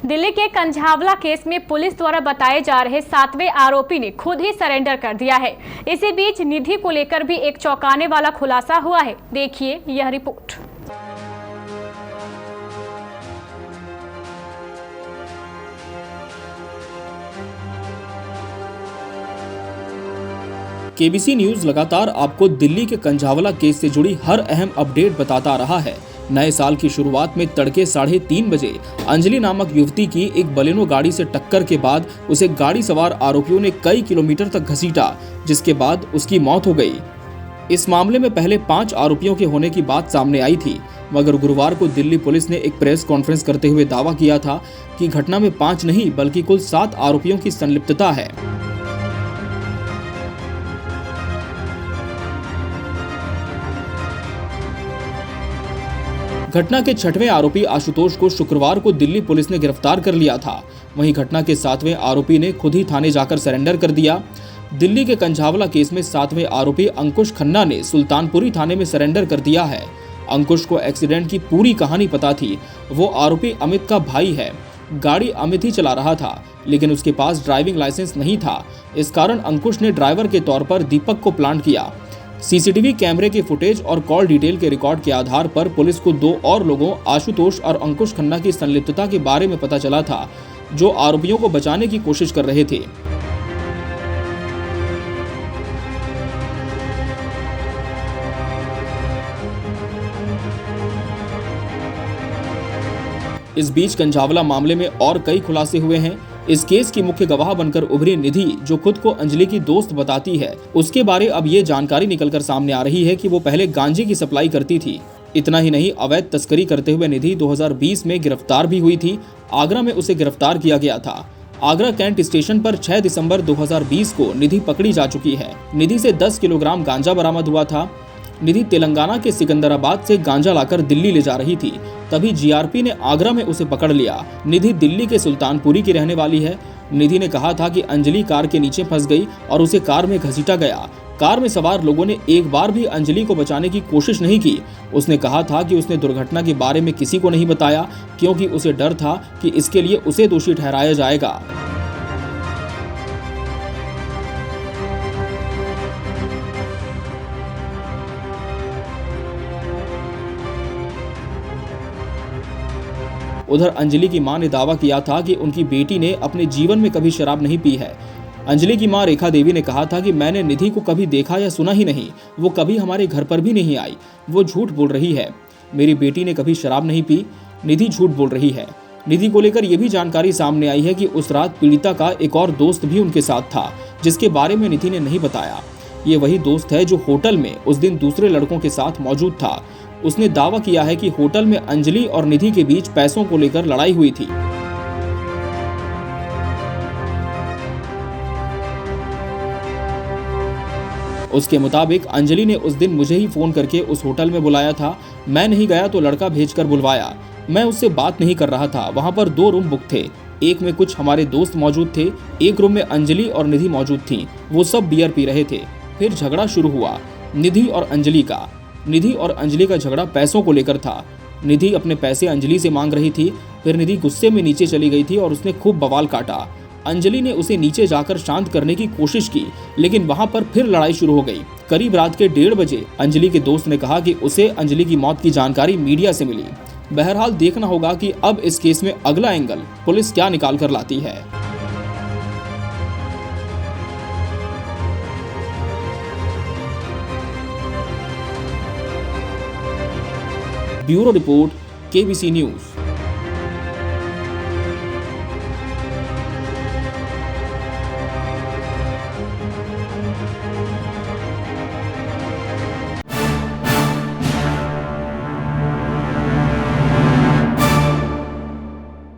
दिल्ली के कंझावला केस में पुलिस द्वारा बताए जा रहे 7वें आरोपी ने खुद ही सरेंडर कर दिया है। इसी बीच निधि को लेकर भी एक चौंकाने वाला खुलासा हुआ है। देखिए यह रिपोर्ट। केबीसी न्यूज लगातार आपको दिल्ली के कंझावला केस से जुड़ी हर अहम अपडेट बताता रहा है। नए साल की शुरुआत में तड़के 3:30 बजे अंजलि नामक युवती की एक बलेनो गाड़ी से टक्कर के बाद उसे गाड़ी सवार आरोपियों ने कई किलोमीटर तक घसीटा, जिसके बाद उसकी मौत हो गई। इस मामले में पहले 5 आरोपियों के होने की बात सामने आई थी, मगर गुरुवार को दिल्ली पुलिस ने एक प्रेस कॉन्फ्रेंस करते हुए दावा किया था कि घटना में 5 नहीं बल्कि कुल 7 आरोपियों की संलिप्तता है। घटना के 6वें आरोपी आशुतोष को शुक्रवार को दिल्ली पुलिस ने गिरफ्तार कर लिया था। वहीं घटना के 7वें आरोपी ने खुद ही थाने जाकर सरेंडर कर दिया। दिल्ली के कंझावला केस में 7वें आरोपी अंकुश खन्ना ने सुल्तानपुरी थाने में सरेंडर कर दिया है। अंकुश को एक्सीडेंट की पूरी कहानी पता थी। वो आरोपी अमित का भाई है। गाड़ी अमित ही चला रहा था, लेकिन उसके पास ड्राइविंग लाइसेंस नहीं था। इस कारण अंकुश ने ड्राइवर के तौर पर दीपक को प्लांट किया। सीसीटीवी कैमरे के फुटेज और कॉल डिटेल के रिकॉर्ड के आधार पर पुलिस को 2 और लोगों आशुतोष और अंकुश खन्ना की संलिप्तता के बारे में पता चला था, जो आरोपियों को बचाने की कोशिश कर रहे थे। इस बीच कंझावला मामले में और कई खुलासे हुए हैं। इस केस की मुख्य गवाह बनकर उभरी निधि, जो खुद को अंजलि की दोस्त बताती है, उसके बारे अब ये जानकारी निकलकर सामने आ रही है कि वो पहले गांजे की सप्लाई करती थी। इतना ही नहीं, अवैध तस्करी करते हुए निधि 2020 में गिरफ्तार भी हुई थी। आगरा में उसे गिरफ्तार किया गया था। आगरा कैंट स्टेशन पर 6 दिसंबर 2020 को निधि पकड़ी जा चुकी है। निधि से 10 किलोग्राम गांजा बरामद हुआ था। निधि तेलंगाना के सिकंदराबाद से गांजा लाकर दिल्ली ले जा रही थी, तभी जीआरपी ने आगरा में उसे पकड़ लिया। निधि दिल्ली के सुल्तानपुरी की रहने वाली है। निधि ने कहा था कि अंजलि कार के नीचे फंस गई और उसे कार में घसीटा गया। कार में सवार लोगों ने एक बार भी अंजलि को बचाने की कोशिश नहीं की। उसने कहा था कि उसने दुर्घटना के बारे में किसी को नहीं बताया, क्योंकि उसे डर था कि इसके लिए उसे दोषी ठहराया जाएगा। उधर अंजलि की मां ने दावा किया था कि उनकी बेटी ने अपने जीवन में कभी शराब नहीं पी है। अंजलि की मां रेखा देवी ने कहा था कि मैंने निधि को कभी देखा या सुना ही नहीं। वो कभी हमारे घर पर भी नहीं आई। वो झूठ बोल रही है। मेरी बेटी ने कभी शराब नहीं पी। निधि झूठ बोल रही है। निधि को लेकर यह भी जानकारी सामने आई है कि उस रात पीड़िता का एक और दोस्त भी उनके साथ था, जिसके बारे में निधि ने नहीं बताया। ये वही दोस्त है जो होटल में उस दिन दूसरे लड़कों के साथ मौजूद था। उसने दावा किया है कि होटल में अंजलि और निधि के बीच पैसों को लेकर लड़ाई हुई थी। उसके मुताबिक अंजलि ने उस दिन मुझे ही फोन करके उस होटल में बुलाया था। मैं नहीं गया तो लड़का भेजकर बुलवाया। मैं उससे बात नहीं कर रहा था। वहां पर 2 रूम बुक थे। एक में कुछ हमारे दोस्त मौजूद थे, एक रूम में अंजलि और निधि मौजूद थी। वो सब बियर पी रहे थे। फिर झगड़ा शुरू हुआ निधि और अंजलि का। निधि और अंजलि का झगड़ा पैसों को लेकर था। निधि अपने पैसे अंजलि से मांग रही थी। फिर निधि गुस्से में नीचे चली गई थी और उसने खूब बवाल काटा। अंजलि ने उसे नीचे जाकर शांत करने की कोशिश की, लेकिन वहां पर फिर लड़ाई शुरू हो गई। करीब रात के 1:30 बजे अंजलि के दोस्त ने कहा कि उसे अंजलि की मौत की जानकारी मीडिया से मिली। बहरहाल देखना होगा कि अब इस केस में अगला एंगल पुलिस क्या निकाल कर लाती है। Bureau report, KBC news.